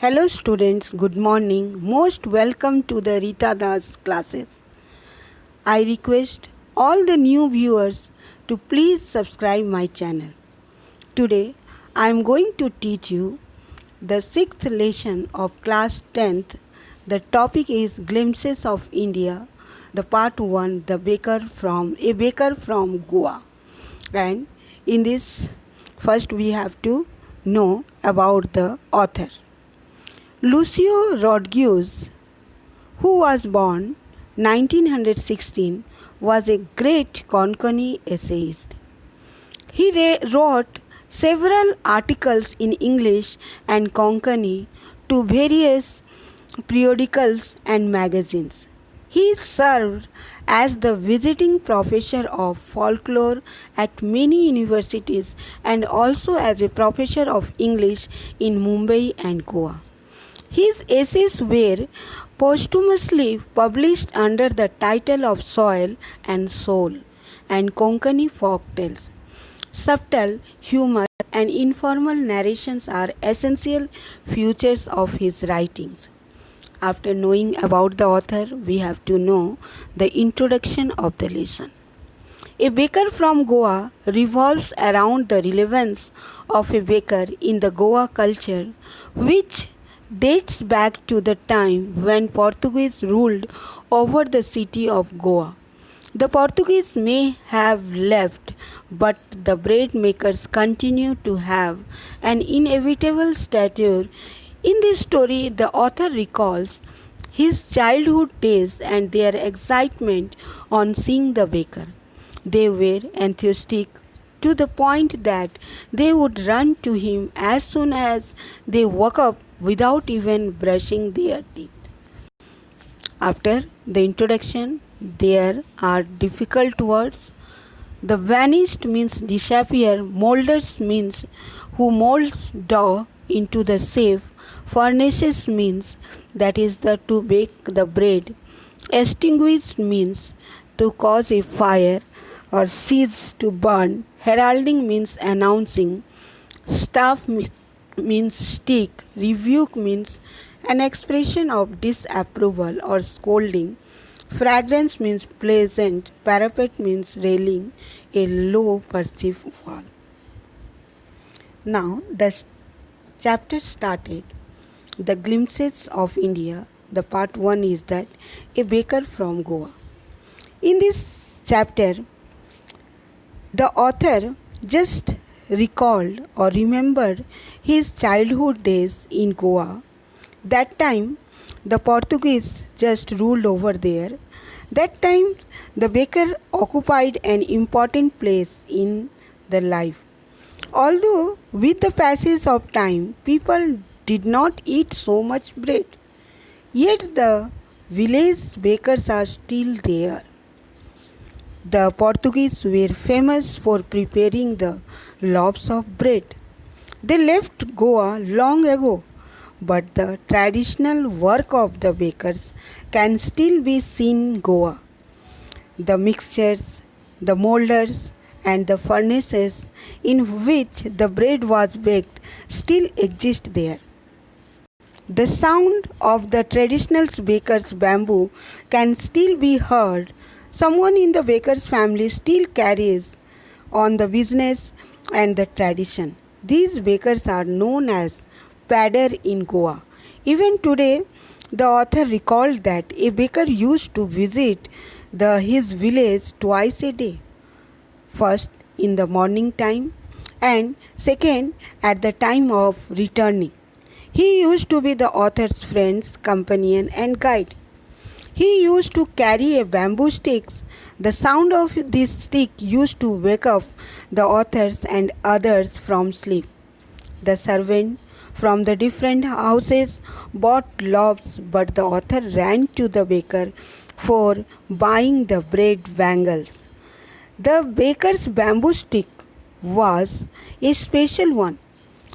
Hello students, good morning. Most welcome to the Rita Das classes. I request all the new viewers to please subscribe my channel. Today I am going to teach you the 6th lesson of class 10th. The topic is Glimpses of India, the part 1, a baker from Goa. And in this first we have to know about the author. Lucio Rodriguez, who was born 1916, was a great Konkani essayist. He wrote several articles in English and Konkani to various periodicals and magazines. He served as the visiting professor of folklore at many universities and also as a professor of English in Mumbai and Goa. His essays were posthumously published under the title of Soil and Soul and Konkani Folk Tales. Subtle humor and informal narrations are essential features of his writings. After knowing about the author, we have to know the introduction of the lesson. A baker from Goa revolves around the relevance of a baker in the Goa culture, which dates back to the time when Portuguese ruled over the city of Goa. The Portuguese may have left, but the bread makers continue to have an inevitable stature. In this story, the author recalls his childhood days and their excitement on seeing the baker. They were enthusiastic to the point that they would run to him as soon as they woke up without even brushing their teeth. After the introduction, there are difficult words. The vanished means disappear, molders means who molds dough into the shape, furnaces means that is to bake the bread, extinguished means to cause a fire or cease to burn, heralding means announcing, staff means stick, rebuke means an expression of disapproval or scolding, fragrance means pleasant, parapet means railing, a low perceived wall. Now the chapter started. The glimpses of India. The part 1 is that a baker from Goa. In this chapter, the author just recalled or remembered his childhood days in Goa. That time the Portuguese just ruled over there. That time the baker occupied an important place in the life. Although with the passage of time people did not eat so much bread, yet the village bakers are still there. The Portuguese were famous for preparing the loaves of bread. They left Goa long ago, but the traditional work of the bakers can still be seen in Goa. The mixtures, the molders, and the furnaces in which the bread was baked still exist there. The sound of the traditional baker's bamboo can still be heard. Someone in the baker's family still carries on the business and the tradition. These bakers are known as padder in Goa. Even today, the author recalled that a baker used to visit his village twice a day. First in the morning time and second at the time of returning. He used to be the author's friend, companion and guide. He used to carry a bamboo stick. The sound of this stick used to wake up the authors and others from sleep. The servant from the different houses bought loaves, but the author ran to the baker for buying the bread bangles. The baker's bamboo stick was a special one.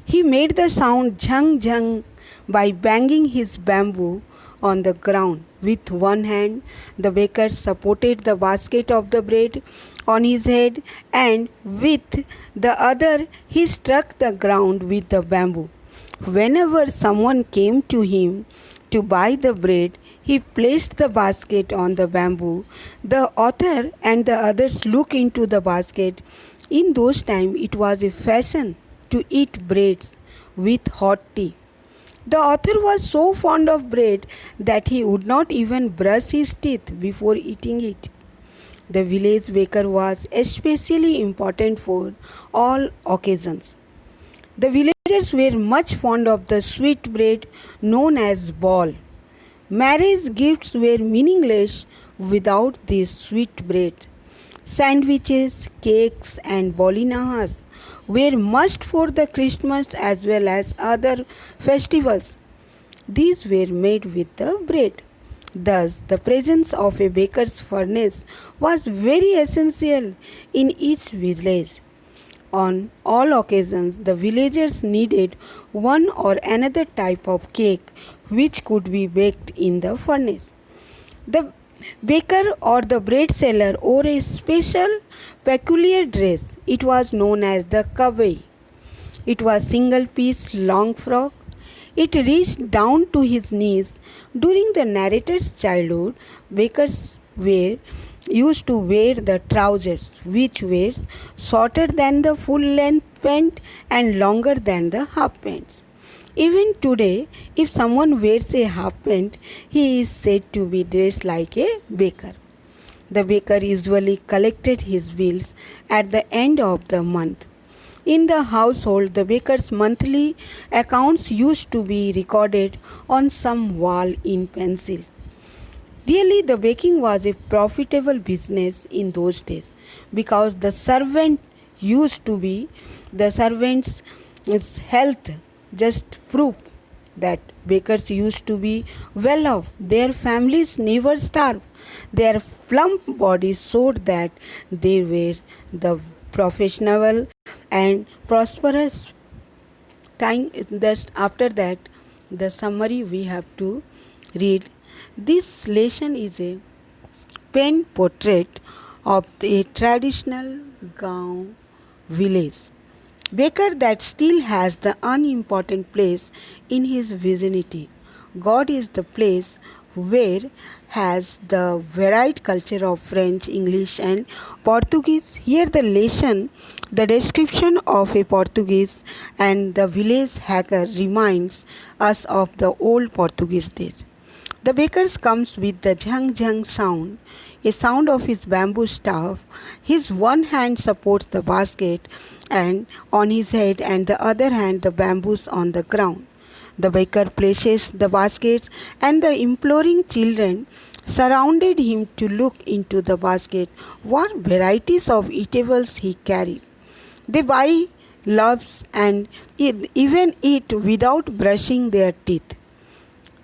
He made the sound jhang jhang by banging his bamboo on the ground. With one hand, the baker supported the basket of the bread on his head, and with the other, he struck the ground with the bamboo. Whenever someone came to him to buy the bread, he placed the basket on the bamboo. The author and the others looked into the basket. In those times, it was a fashion to eat breads with hot tea. The author was so fond of bread that he would not even brush his teeth before eating it. The village baker was especially important for all occasions. The villagers were much fond of the sweet bread known as ball. Marriage gifts were meaningless without this sweet bread. Sandwiches, cakes, and bolinahas were must for the Christmas as well as other festivals. These were made with the bread. Thus, the presence of a baker's furnace was very essential in each village. On all occasions, the villagers needed one or another type of cake which could be baked in the furnace. The baker or the bread seller wore a special peculiar dress. It was known as the kavai. It was single piece long frock. It reached down to his knees. During the narrator's childhood, bakers were used to wear the trousers, which were shorter than the full length pant and longer than the half pants. Even today, if someone wears a half pant, he is said to be dressed like a baker. The baker usually collected his bills at the end of the month. In the household, the baker's monthly accounts used to be recorded on some wall in pencil. Really, the baking was a profitable business in those days because the servant's health just proved that bakers used to be well off. Their families never starved. Their plump bodies showed that they were the professional and prosperous. Just after that, the summary we have to read. This lesson is a pen portrait of a traditional Gaon village baker that still has the unimportant place in his vicinity. God is the place where has the varied culture of French, English and Portuguese. Here the lesson, the description of a Portuguese and the village hacker reminds us of the old Portuguese days. The baker comes with the jhang jhang sound, a sound of his bamboo staff. His one hand supports the basket and on his head and the other hand the bamboos on the ground. The baker places the baskets and the imploring children surrounded him to look into the basket what varieties of eatables he carried. They buy loaves and even eat without brushing their teeth.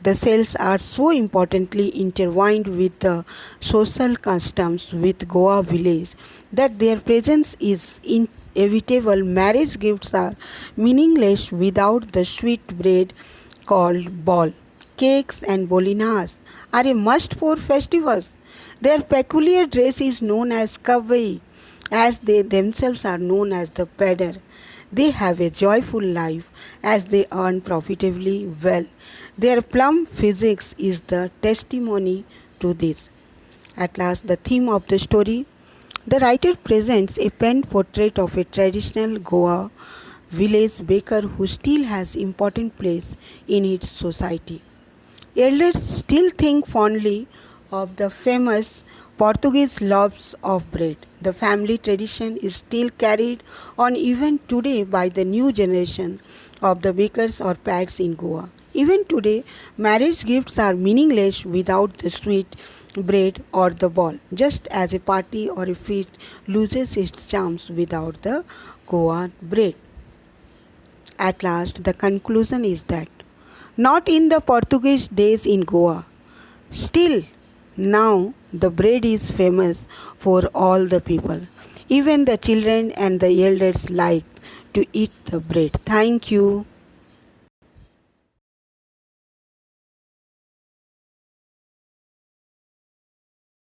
The cells are so importantly intertwined with the social customs with Goa village that their presence is inevitable. Marriage gifts are meaningless without the sweet bread called ball. Cakes and bolinas are a must for festivals. Their peculiar dress is known as kavai, as they themselves are known as the pedder. They have a joyful life as they earn profitably well. Their plum physics is the testimony to this. At last, the theme of the story. The writer presents a pen portrait of a traditional Goa village baker who still has important place in its society. Elders still think fondly of the famous Portuguese loaves of bread. The family tradition is still carried on even today by the new generation of the bakers or pads in Goa. Even today, marriage gifts are meaningless without the sweet bread or the ball, just as a party or a feast loses its charms without the Goa bread. At last, the conclusion is that not in the Portuguese days in Goa, still now the bread is famous for all the people. Even the children and the elders like to eat the bread. Thank you.